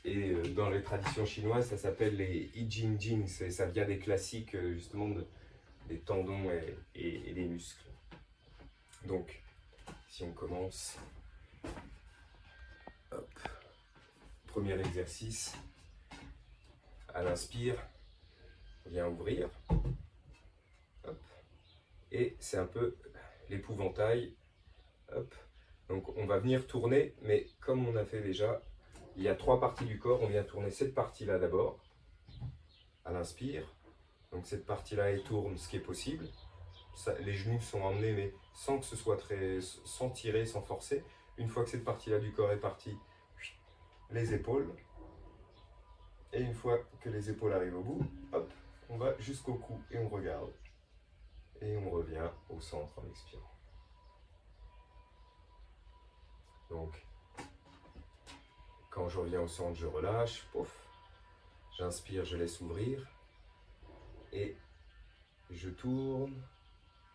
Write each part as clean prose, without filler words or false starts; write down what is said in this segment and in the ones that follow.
Et dans les traditions chinoises, ça s'appelle les I Ching Ching. Ça vient des classiques, justement, des tendons et des muscles. Donc, si on commence, hop, premier exercice, à l'inspire, on vient ouvrir, hop, et c'est un peu l'épouvantail, hop. Donc on va venir tourner, mais comme on a fait déjà, il y a 3 parties du corps, on vient tourner cette partie-là d'abord, à l'inspire, donc cette partie-là elle tourne ce qui est possible. Ça, les genoux sont emmenés, mais sans que ce soit sans tirer, sans forcer. Une fois que cette partie-là du corps est partie, les épaules. Et une fois que les épaules arrivent au bout, hop, on va jusqu'au cou et on regarde. Et on revient au centre en expirant. Donc, quand je reviens au centre, je relâche, pouf. J'inspire, je laisse ouvrir. Et je tourne,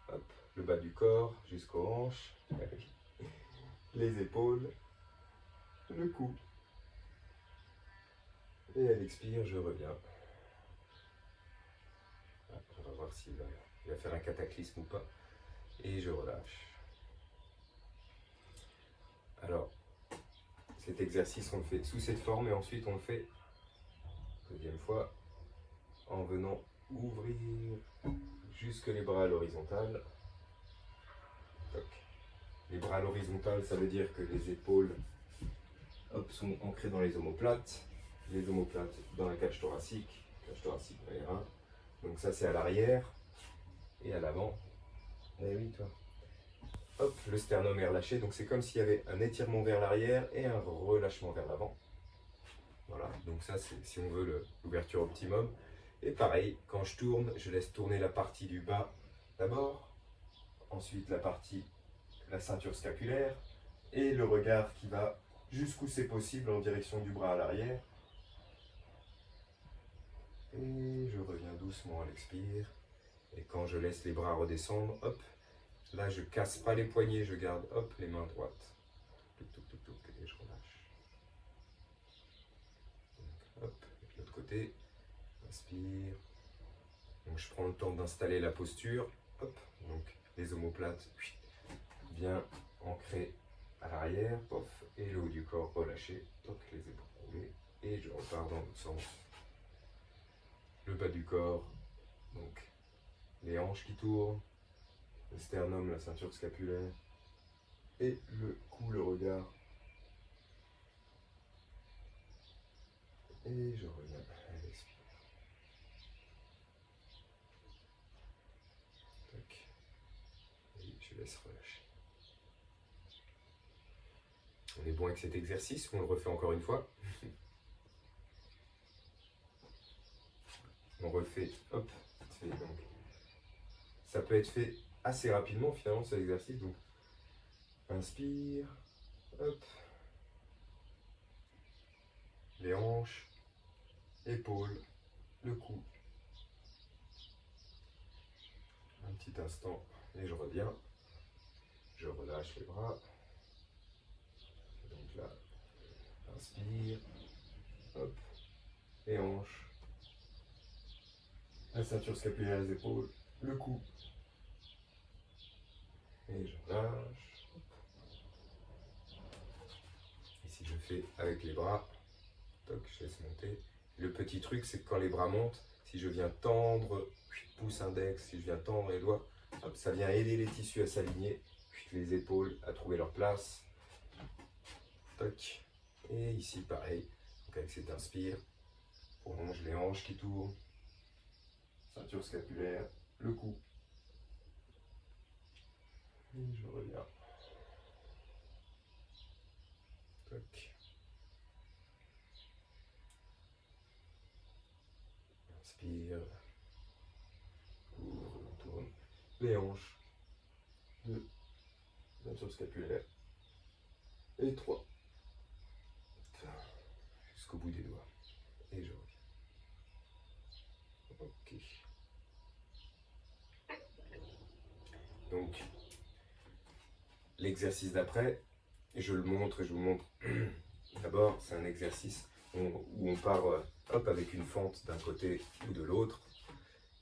hop, le bas du corps jusqu'aux hanches, les épaules, le cou. Et à l'expire, je reviens. On va voir s'il va faire un cataclysme ou pas. Et je relâche. Alors, cet exercice, on le fait sous cette forme et ensuite on le fait, deuxième fois, en venant ouvrir jusque les bras à l'horizontale. Les bras à l'horizontale, ça veut dire que les épaules, hop, sont ancrées dans les omoplates. Les omoplates dans la cage thoracique dans les reins. Donc ça c'est à l'arrière et à l'avant. Eh oui toi. Hop, le sternum est relâché, donc c'est comme s'il y avait un étirement vers l'arrière et un relâchement vers l'avant. Voilà, donc ça c'est si on veut l'ouverture optimum. Et pareil, quand je tourne, je laisse tourner la partie du bas d'abord, ensuite la ceinture scapulaire et le regard qui va jusqu'où c'est possible en direction du bras à l'arrière. Et je reviens doucement à l'expire. Et quand je laisse les bras redescendre, hop, là je casse pas les poignets, je garde hop les mains droites. Touc, touc, touc, touc, et je relâche. Donc, hop, et de l'autre côté, inspire. Donc je prends le temps d'installer la posture. Hop, donc les omoplates bien ancrées à l'arrière, pof, et le haut du corps relâché, toc, les épaules roulées, et je repars dans l'autre sens. Le bas du corps, donc les hanches qui tournent, le sternum, la ceinture scapulaire, et le cou, le regard. Et je reviens à l'expire. Tac. Et je laisse relâcher. On est bon avec cet exercice, on le refait encore une fois. On refait, hop, donc, ça peut être fait assez rapidement finalement cet exercice. Donc, inspire, hop, les hanches, épaules, le cou. Un petit instant et je reviens. Je relâche les bras. Donc là, inspire, hop, les hanches, la ceinture scapulaire, les épaules, le cou. Et je relâche. Et si je fais avec les bras, toc, je laisse monter. Le petit truc, c'est que quand les bras montent, si je viens tendre, pouce index, si je viens tendre les doigts, hop, ça vient aider les tissus à s'aligner, les épaules à trouver leur place. Toc. Et ici, pareil. Donc avec cet inspire, on prolonge les hanches qui tournent, ceinture scapulaire, le cou. Et je reviens. Toc. Inspire. Ouvre, on tourne. Les hanches. 2. Ceinture scapulaire. Et 3. Jusqu'au bout des doigts. Et je reviens. Ok. Donc, l'exercice d'après, je le montre et je vous montre. D'abord, c'est un exercice où on part hop, avec une fente d'un côté ou de l'autre.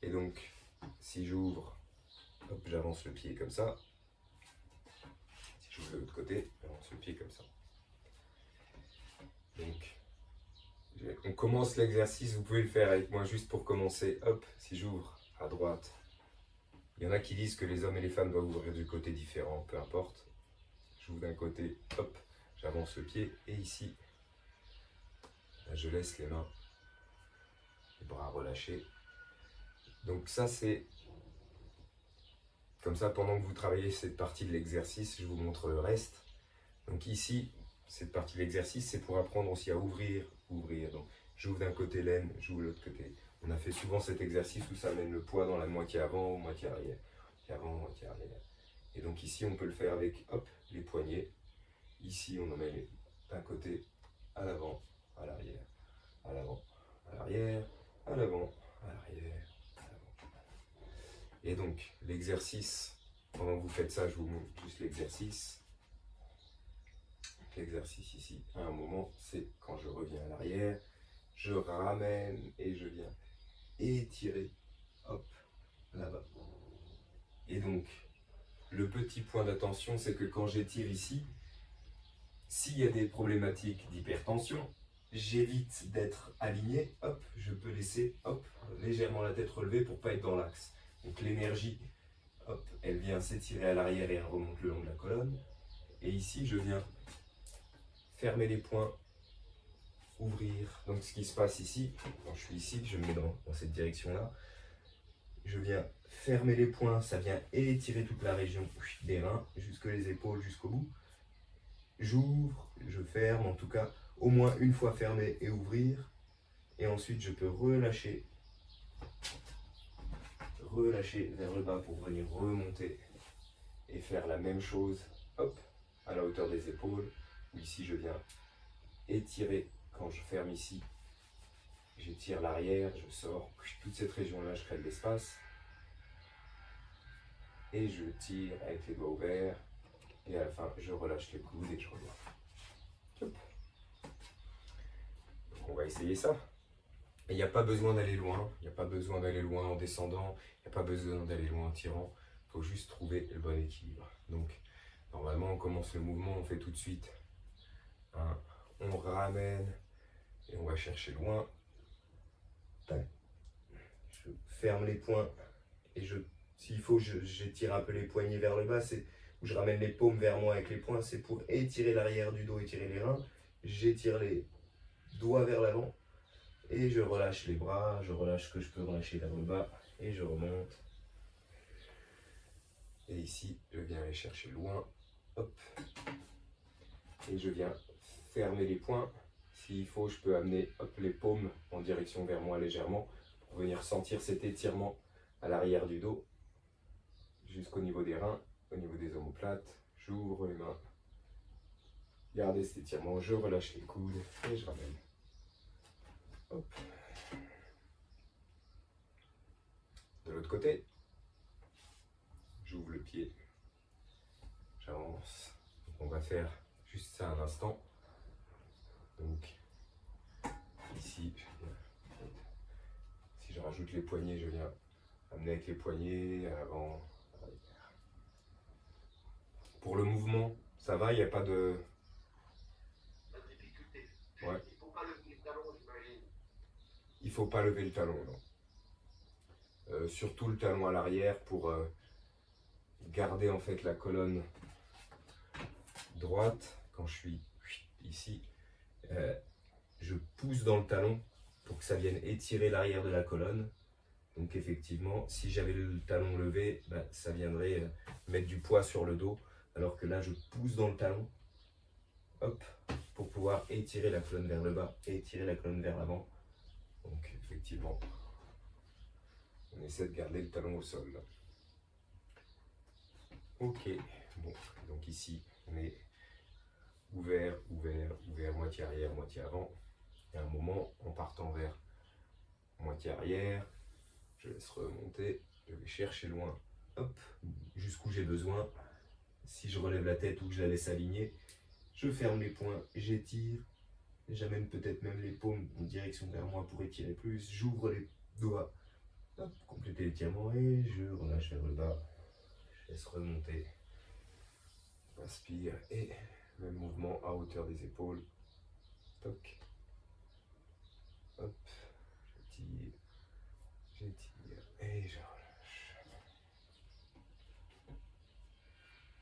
Et donc, si j'ouvre, hop, j'avance le pied comme ça. Si j'ouvre de l'autre côté, j'avance le pied comme ça. Donc, on commence l'exercice, vous pouvez le faire avec moi juste pour commencer. Hop, si j'ouvre à droite, il y en a qui disent que les hommes et les femmes doivent ouvrir du côté différent, peu importe. J'ouvre d'un côté, hop, j'avance le pied, et ici, je laisse les mains, les bras relâchés. Donc ça c'est, comme ça pendant que vous travaillez cette partie de l'exercice, je vous montre le reste. Donc ici, cette partie de l'exercice, c'est pour apprendre aussi à ouvrir. Donc j'ouvre d'un côté l'aine, j'ouvre de l'autre côté. On a fait souvent cet exercice où ça amène le poids dans la moitié avant, moitié arrière. Moitié avant, moitié arrière. Et donc ici, on peut le faire avec, hop, les poignets. Ici, on emmène d'un côté à l'avant, à l'arrière, à l'avant, à l'arrière, à l'avant, à l'arrière, à l'avant. Et donc, l'exercice, pendant que vous faites ça, je vous montre juste l'exercice. L'exercice ici, à un moment, c'est quand je reviens à l'arrière, je ramène et je viens étirer, hop, là-bas. Et donc, le petit point d'attention, c'est que quand j'étire ici, s'il y a des problématiques d'hypertension, j'évite d'être aligné, hop, je peux laisser, hop, légèrement la tête relevée pour ne pas être dans l'axe. Donc l'énergie, hop, elle vient s'étirer à l'arrière et elle remonte le long de la colonne. Et ici, je viens fermer les poings, ouvrir. Donc ce qui se passe ici, quand je suis ici, je me mets dans cette direction-là. Je viens fermer les poings, ça vient étirer toute la région des reins, jusque les épaules, jusqu'au bout. J'ouvre, je ferme, en tout cas, au moins une fois fermer et ouvrir. Et ensuite, je peux relâcher vers le bas pour venir remonter et faire la même chose, hop, à la hauteur des épaules. Ici, je viens étirer quand je ferme ici. J'étire l'arrière, je sors, toute cette région-là, je crée de l'espace. Et je tire avec les doigts ouverts. Et à la fin, je relâche les coudes et je reviens. Hop. Donc on va essayer ça. Et il n'y a pas besoin d'aller loin. Il n'y a pas besoin d'aller loin en descendant. Il n'y a pas besoin d'aller loin en tirant. Il faut juste trouver le bon équilibre. Donc, normalement, on commence le mouvement, on fait tout de suite. On ramène et on va chercher loin. Je ferme les poings et s'il faut, j'étire un peu les poignets vers le bas. C'est où je ramène les paumes vers moi avec les poings. C'est pour étirer l'arrière du dos, étirer les reins. J'étire les doigts vers l'avant et je relâche les bras. Je relâche ce que je peux relâcher vers le bas et je remonte. Et ici, je viens aller chercher loin. Hop. Et je viens fermer les poings. S'il faut, je peux amener hop, les paumes en direction vers moi légèrement pour venir sentir cet étirement à l'arrière du dos jusqu'au niveau des reins, au niveau des omoplates. J'ouvre les mains. Gardez cet étirement, je relâche les coudes et je ramène. Hop. De l'autre côté, j'ouvre le pied, j'avance. On va faire juste ça un instant. Donc, ici, si je rajoute les poignets, je viens amener avec les poignets à l'avant. Pour le mouvement, ça va, il n'y a pas de... difficulté. Ouais. Il ne faut pas lever le talon, j'imagine. Il ne faut pas lever le talon, non. Surtout le talon à l'arrière pour garder en fait la colonne droite. Quand je suis ici, je pousse dans le talon pour que ça vienne étirer l'arrière de la colonne. Donc effectivement, si j'avais le talon levé, ça viendrait mettre du poids sur le dos. Alors que là, je pousse dans le talon, hop, pour pouvoir étirer la colonne vers le bas et étirer la colonne vers l'avant. Donc effectivement, on essaie de garder le talon au sol. Là. Ok, bon, donc ici, on est ouvert, ouvert, ouvert, moitié arrière, moitié avant. Et à un moment, en partant vers moitié arrière, je laisse remonter, je vais chercher loin, hop, jusqu'où j'ai besoin. Si je relève la tête ou que je la laisse aligner, je ferme les poings, j'étire J'amène peut-être même les paumes en direction vers moi pour étirer plus. J'ouvre les doigts, hop, compléter l'étirement et je relâche vers le bas. Je laisse remonter. Inspire et même mouvement à hauteur des épaules. Toc. Hop, j'étire et je relâche.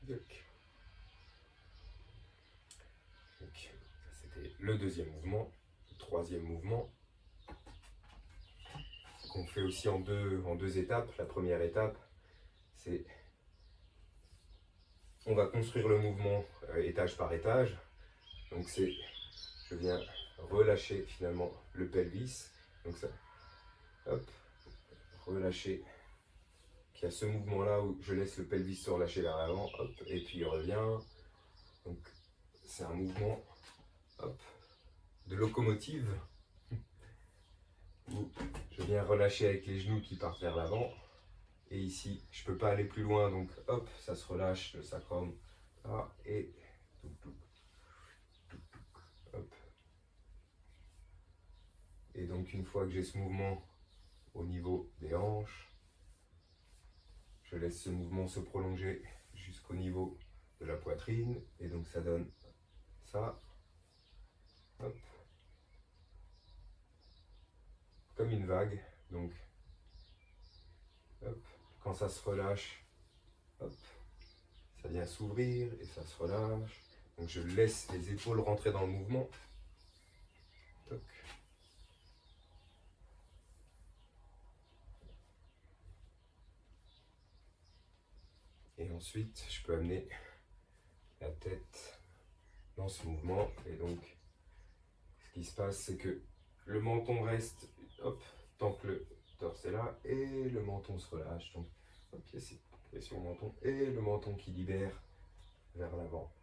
Yoc. Donc, ça c'était le deuxième mouvement. Le troisième mouvement, qu'on fait aussi en deux étapes. La première étape, c'est on va construire le mouvement étage par étage. Donc c'est, je viens relâcher finalement le pelvis. Donc ça, hop, relâcher. Il y a ce mouvement là où je laisse le pelvis se relâcher vers l'avant, hop, et puis il revient. Donc c'est un mouvement, hop, de locomotive où je viens relâcher avec les genoux qui partent vers l'avant. Et ici, je ne peux pas aller plus loin, donc hop, ça se relâche, le sacrum, là, et hop. Et donc une fois que j'ai ce mouvement au niveau des hanches, je laisse ce mouvement se prolonger jusqu'au niveau de la poitrine, et donc ça donne ça, hop, comme une vague, donc hop, quand ça se relâche, hop, ça vient s'ouvrir et ça se relâche, donc je laisse les épaules rentrer dans le mouvement, toc. Et ensuite, je peux amener la tête dans ce mouvement. Et donc, ce qui se passe, c'est que le menton reste, hop, tant que le torse est là, et le menton se relâche. Donc, hop, ici, pression au menton, et le menton qui libère vers l'avant.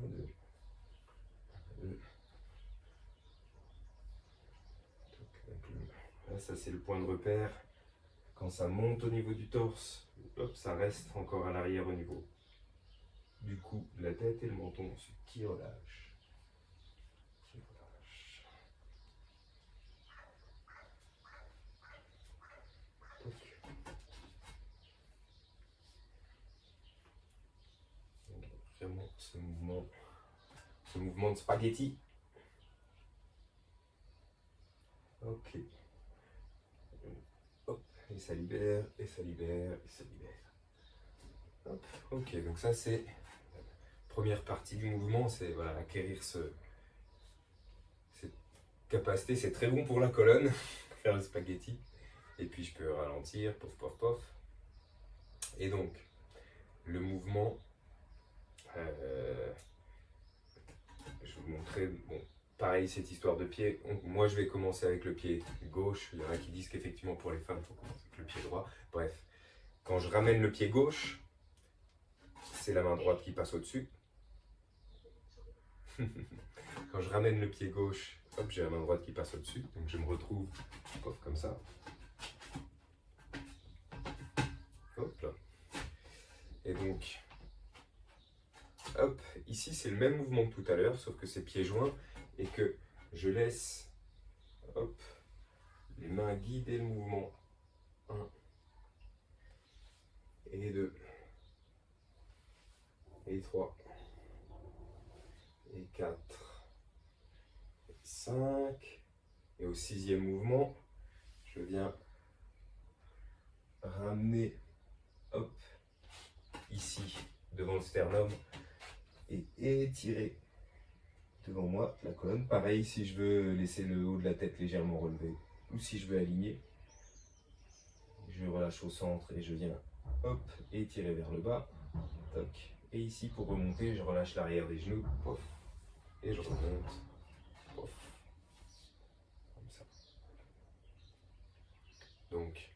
1, 2, 2. Là, ça c'est le point de repère. Quand ça monte au niveau du torse, hop, ça reste encore à l'arrière au niveau du cou, de la tête et le menton ensuite qui relâche. Qui relâche. Donc, vraiment ce mouvement de spaghetti. Ok. Hop, et ça libère, et ça libère, et ça libère. Hop. Ok, donc ça c'est la première partie du mouvement, c'est voilà, acquérir cette capacité, c'est très bon pour la colonne, faire le spaghetti. Et puis je peux ralentir, pof, pof, pof. Et donc, le mouvement, je vais vous montrer, bon, pareil, cette histoire de pied. Moi, je vais commencer avec le pied gauche. Il y en a qui disent qu'effectivement, pour les femmes, il faut commencer avec le pied droit. Bref, quand je ramène le pied gauche, c'est la main droite qui passe au-dessus. Quand je ramène le pied gauche, hop, j'ai la main droite qui passe au-dessus. Donc, je me retrouve hop, comme ça. Hop là. Et donc, hop, ici, c'est le même mouvement que tout à l'heure, sauf que c'est pieds joints et que je laisse, hop, les mains guider le mouvement. 1 et 2 et 3 et 4 et 5. Et au 6e mouvement, je viens ramener, hop, ici, devant le sternum et étirer devant moi la colonne. Pareil, si je veux laisser le haut de la tête légèrement relevé ou si je veux aligner, je relâche au centre et je viens, hop, étirer vers le bas. Toc. Et ici, pour remonter, je relâche l'arrière des genoux, pof, et je remonte, pof, comme ça. Donc,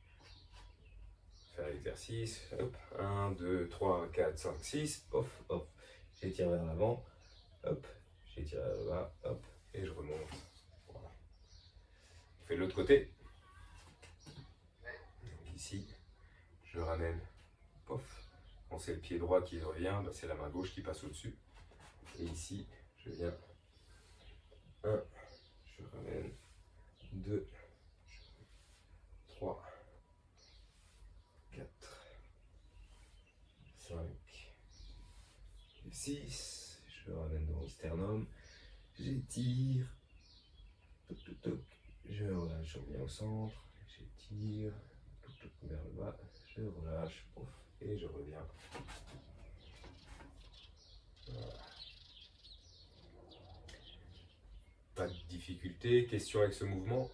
faire l'exercice, hop, 1, 2, 3, 4, 5, 6, pof, hop, j'étire vers l'avant, hop, j'étire vers le bas, hop, et je remonte. Voilà. On fait de l'autre côté. Donc ici, je ramène, pof. Quand c'est le pied droit qui revient, bah c'est la main gauche qui passe au-dessus. Et ici, je viens 6, je ramène dans le sternum, j'étire, toc, toc, toc, je relâche, je reviens au centre, j'étire, toc, toc, vers le bas, je relâche, pouf, et je reviens. Voilà. Pas de difficulté, question avec ce mouvement.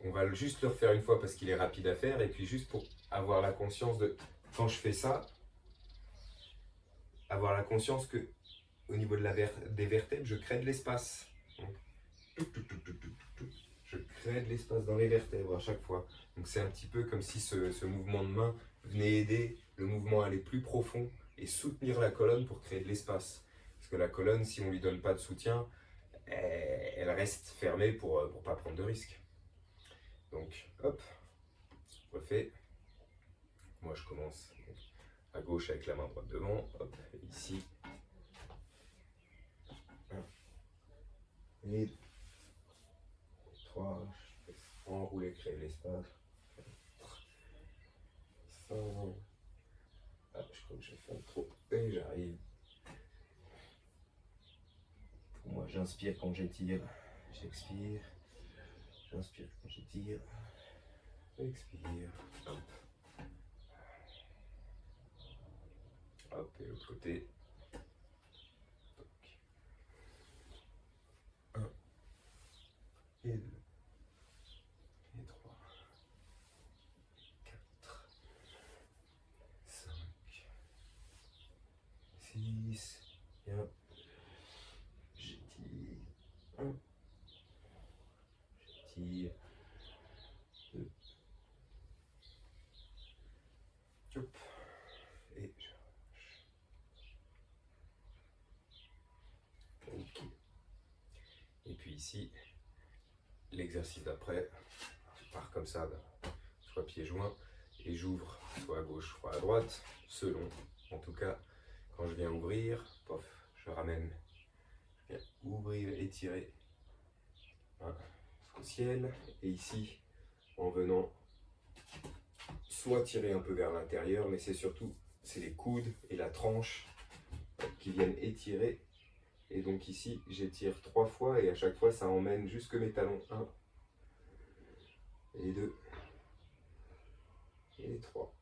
On va juste le refaire une fois parce qu'il est rapide à faire et puis juste pour avoir la conscience de, quand je fais ça, avoir la conscience que au niveau de des vertèbres, je crée de l'espace. Je crée de l'espace dans les vertèbres à chaque fois. Donc c'est un petit peu comme si ce mouvement de main venait aider le mouvement à aller plus profond et soutenir la colonne pour créer de l'espace. Parce que la colonne, si on ne lui donne pas de soutien, elle reste fermée pour ne pas prendre de risques. Donc hop, on refait. Moi je commence à gauche avec la main droite devant, hop, et ici. 1, et 3, je fais enrouler, créer l'espace. 4, 5, ah, je crois que je fais trop, et j'arrive. Moi j'inspire quand j'étire, j'expire, j'inspire quand j'étire, expire, hop. Hop, et l'autre côté. 1, et 2, et 3, 4, 5, 6, bien. J'étire, 1, j'étire, 2, hop, et je relâche. Ok. Et puis ici, l'exercice d'après, je pars comme ça, soit pieds joints, et j'ouvre soit à gauche, soit à droite, selon. En tout cas, quand je viens ouvrir, pof, je ramène, je viens ouvrir, étirer jusqu'au ciel, et ici, en venant soit tirer un peu vers l'intérieur, mais c'est surtout, c'est les coudes et la tranche qui viennent étirer. Et donc ici, j'étire 3 fois et à chaque fois, ça emmène jusque mes talons. 1 et 2 et 3.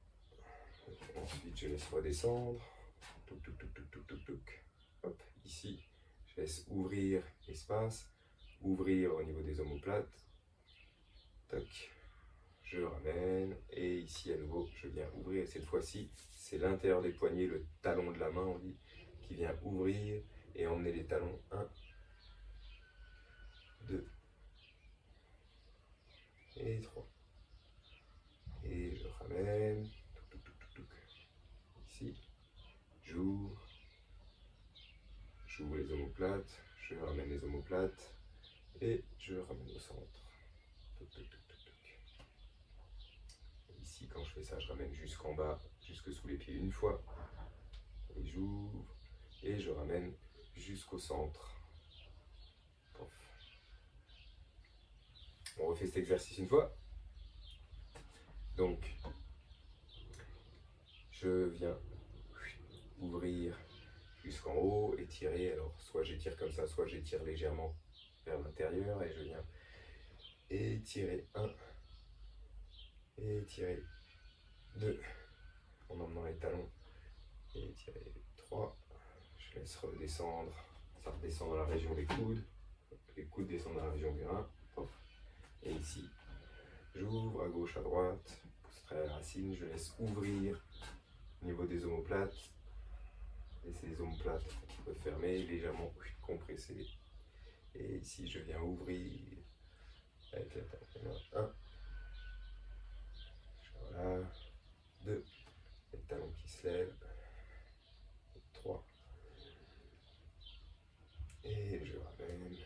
Ensuite, je laisse redescendre. Touc, touc, touc, touc, touc, touc, touc. Hop, ici, je laisse ouvrir l'espace, ouvrir au niveau des omoplates. Toc, je ramène et ici à nouveau, je viens ouvrir. Et cette fois-ci, c'est l'intérieur des poignets, le talon de la main, on dit, qui vient ouvrir et emmener les talons. 1, 2 et 3. Et je ramène. Touc, touc, touc, touc, touc. Ici, j'ouvre les omoplates, je ramène les omoplates et je ramène au centre. Touc, touc, touc, touc, touc. Ici, quand je fais ça, je ramène jusqu'en bas, jusque sous les pieds une fois. Et j'ouvre et je ramène jusqu'au centre. Pof. On refait cet exercice une fois. Donc, je viens ouvrir jusqu'en haut, étirer. Alors, soit j'étire comme ça, soit j'étire légèrement vers l'intérieur et je viens étirer 1, étirer 2, en emmenant les talons, et étirer 3. Je laisse redescendre, ça redescend dans la région des coudes, les coudes descendent dans la région du rein. Et ici, j'ouvre à gauche, à droite, pousse très à la racine, je laisse ouvrir au niveau des omoplates. Laissez les omoplates refermées, légèrement compressées. Et ici, je viens ouvrir avec la talon. 1, voilà, 2, les talons qui se lèvent, 3, et je ramène.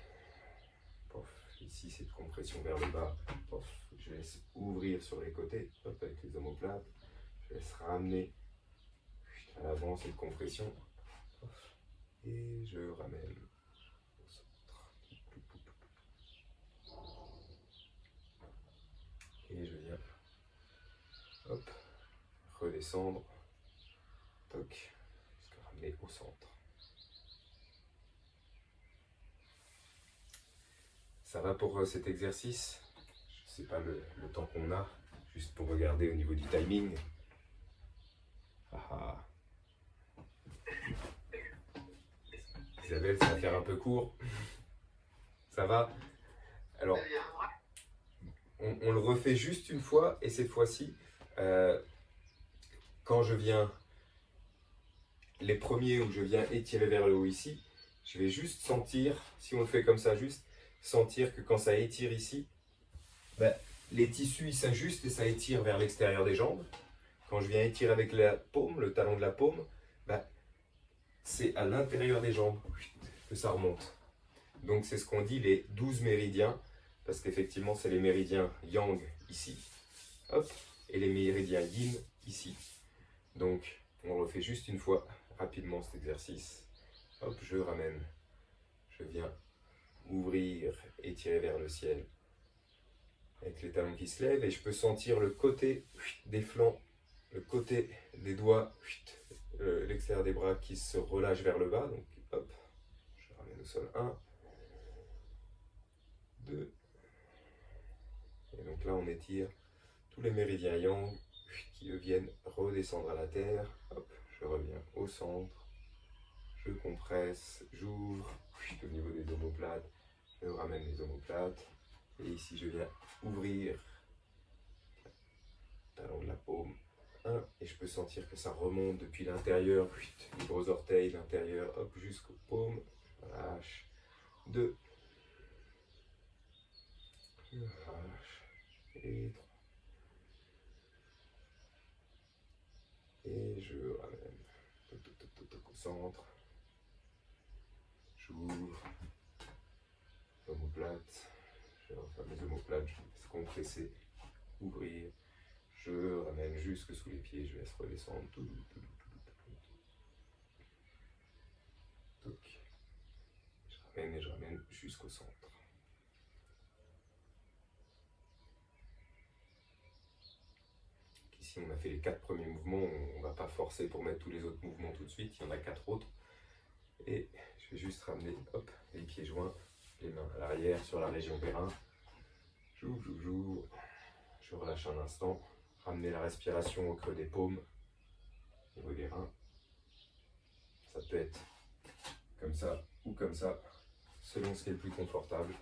Pof. Ici, cette compression vers le bas. Pof. Je laisse ouvrir sur les côtés, hop, avec les omoplates. Je laisse ramener à l'avant cette compression. Pof. Et je ramène au centre. Et je viens, hop, redescendre Toc. Jusqu'à ramener au centre. Ça va pour cet exercice. Je sais pas le temps qu'on a, juste pour regarder au niveau du timing. Ah ah. Isabelle, ça va faire un peu court. Ça va? Alors, Très bien. on le refait juste une fois, et cette fois-ci, quand je viens, les premiers où je viens étirer vers le haut ici, je vais juste sentir, si on le fait comme ça, juste sentir que quand ça étire ici, ben, les tissus ils s'ajustent et ça étire vers l'extérieur des jambes. Quand je viens étirer avec la paume, le talon de la paume, ben, c'est à l'intérieur des jambes que ça remonte. Donc c'est ce qu'on dit les 12 méridiens, parce qu'effectivement c'est les méridiens yang ici, hop, et les méridiens yin ici. Donc on refait juste une fois rapidement cet exercice. Hop, je ramène, je viens ouvrir et tirer vers le ciel avec les talons qui se lèvent, et je peux sentir le côté des flancs, le côté des doigts, l'extérieur des bras qui se relâche vers le bas. Donc hop, je ramène au sol 1, 2, et donc là on étire tous les méridiens yang qui viennent redescendre à la terre. Hop, je reviens au centre, je compresse, j'ouvre au niveau des omoplates, je ramène les omoplates, et ici je viens ouvrir talon de la paume 1, et je peux sentir que ça remonte depuis l'intérieur, les gros orteils d'intérieur, hop, jusqu'aux paumes, je relâche, 2, je relâche, et 3, et je ramène au centre, j'ouvre, omoplate, je refais mes omoplates, je laisse compresser, ouvrir, je ramène jusque sous les pieds, je laisse redescendre, toc. Je ramène et je ramène jusqu'au centre. Ici on a fait les 4 premiers mouvements, on ne va pas forcer pour mettre tous les autres mouvements tout de suite, il y en a 4 autres. Et je vais juste ramener, hop, les pieds joints, les mains à l'arrière sur la région des reins. J'ouvre, je relâche un instant, ramener la respiration au creux des paumes, au niveau des reins. Ça peut être comme ça ou comme ça, selon ce qui est le plus confortable.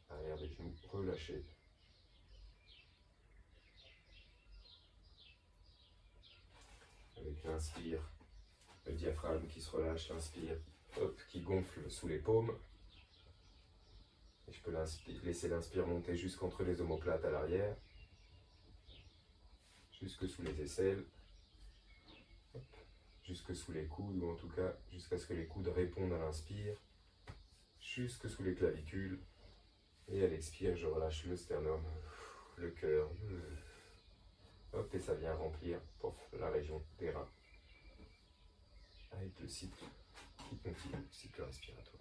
Arrière des genoux relâchés. Avec l'inspire, le diaphragme qui se relâche, l'inspire, hop, qui gonfle sous les paumes. Et je peux laisser l'inspire monter jusqu'entre les omoplates à l'arrière, jusque sous les aisselles, hop, jusque sous les coudes, ou en tout cas jusqu'à ce que les coudes répondent à l'inspire, jusque sous les clavicules. Et à l'expire, je relâche le sternum, le cœur, hop, et ça vient remplir la région des reins. Avec le cycle qui continue, le cycle respiratoire.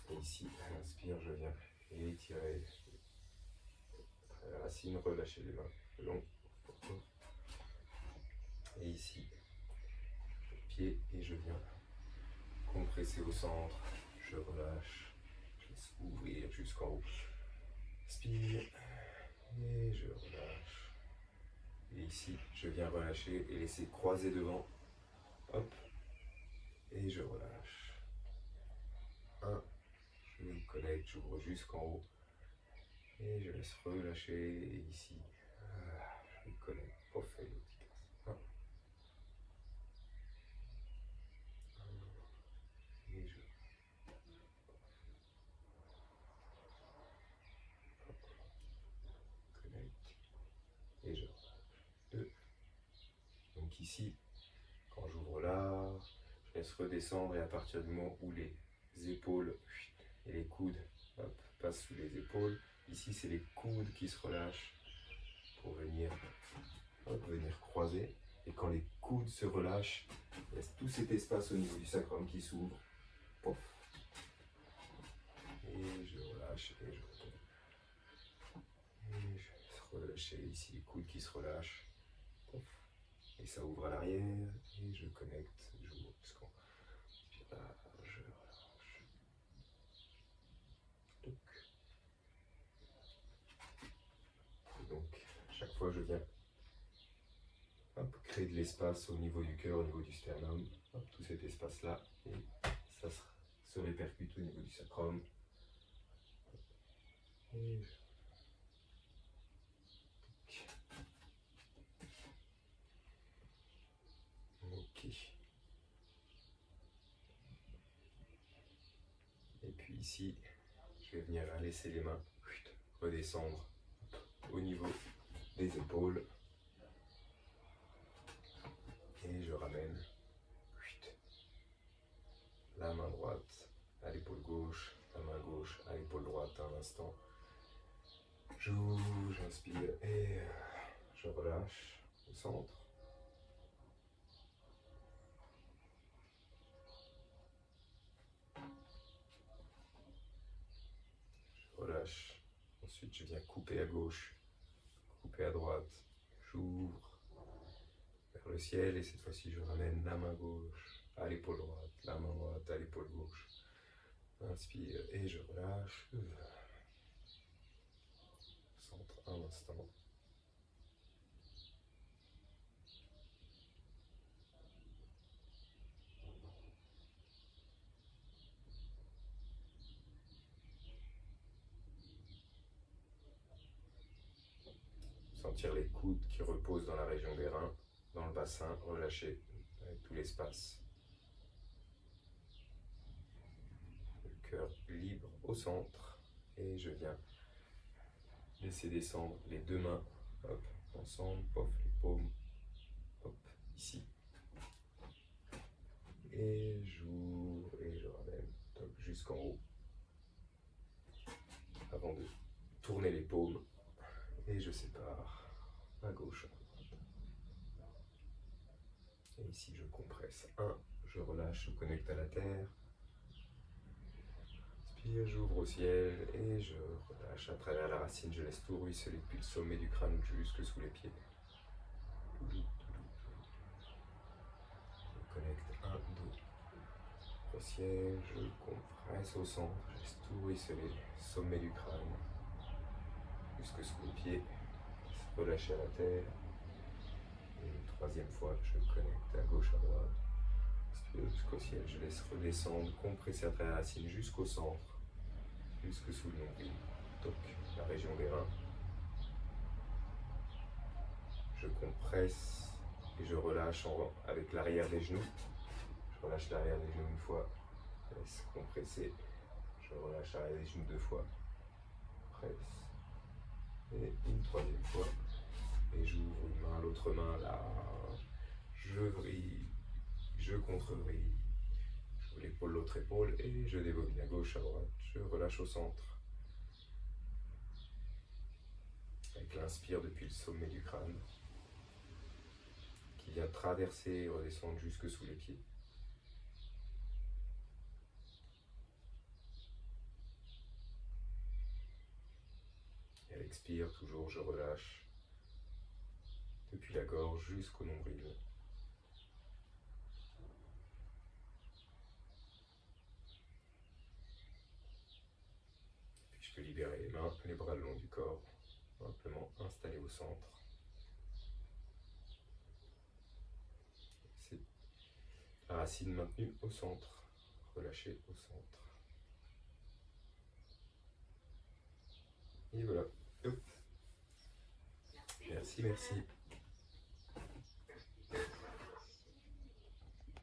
Et ici, à l'inspire, je viens étirer la racine, relâcher les mains long. Et ici, le pied, et je viens compresser au centre, je relâche, je laisse ouvrir jusqu'en haut. Inspire, et je relâche. Et ici, je viens relâcher et laisser croiser devant. Hop, et je relâche. 1, je me connecte, j'ouvre jusqu'en haut. Et je laisse relâcher. Et ici, je connais. Pof, et l'autre qui passe. Et je connecte. Et je deux. Donc ici, quand j'ouvre là, je laisse redescendre et à partir du moment où les épaules et les coudes passent sous les épaules, ici c'est les coudes qui se relâchent pour venir croiser. Et quand les coudes se relâchent, il laisse tout cet espace au niveau du sacrum qui s'ouvre. Pof. Et je relâche et je retourne. Et je laisse relâcher ici les coudes qui se relâchent. Pof. Et ça ouvre à l'arrière et je connecte, j'ouvre jusqu'en là, je relâche. Donc, chaque fois je viens créer de l'espace au niveau du cœur, au niveau du sternum, tout cet espace-là, et ça se répercute au niveau du sacrum. Et ok. Et puis ici, je vais venir laisser les mains redescendre au niveau des épaules. Et je ramène la main droite à l'épaule gauche, la main gauche à l'épaule droite un instant. J'ouvre, j'inspire et je relâche au centre. Je relâche. Ensuite, je viens couper à gauche, couper à droite. J'ouvre vers le ciel et cette fois-ci, je ramène la main gauche à l'épaule droite, la main droite à l'épaule gauche. Inspire et je relâche. Centre un instant. Sentir les coudes qui reposent dans la région des reins, dans le bassin, relâcher avec tout l'espace. Le cœur libre au centre et je viens laisser descendre les deux mains, hop, ensemble, pof, les paumes, hop, ici. Et j'ouvre et je ramène, top, jusqu'en haut. Avant de tourner les paumes et je sépare à gauche, à droite. Et ici je compresse. 1, je relâche, je connecte à la terre. Inspire, j'ouvre au ciel et je relâche à travers la racine. Je laisse tout ruisseler depuis le sommet du crâne jusque sous les pieds. Je connecte 1, 2. Au ciel, je compresse au centre. Je laisse tout ruisseler, sommet du crâne jusque sous les pieds. Relâcher à la terre. Et une troisième fois, je connecte à gauche, à droite. Inspire jusqu'au ciel, je laisse redescendre, compresser à travers la racine jusqu'au centre, jusque sous le nombril. Donc, la région des reins. Je compresse et je relâche avec l'arrière des genoux. Je relâche l'arrière des genoux une fois, je laisse compresser. Je relâche l'arrière des genoux 2 fois, presse. Et une troisième fois. Et j'ouvre une main, l'autre main là. Je vrille, je contre-vrille. Je l'épaule, l'autre épaule et je débobine à gauche, à droite. Je relâche au centre. Avec l'inspire depuis le sommet du crâne qui vient traverser et redescendre jusque sous les pieds. Et à l'expire, toujours je relâche depuis la gorge jusqu'au nombril. Puis je peux libérer les mains, les bras le long du corps, simplement installés au centre. C'est la racine maintenue au centre, relâchée au centre. Et voilà. Hop. Merci, merci.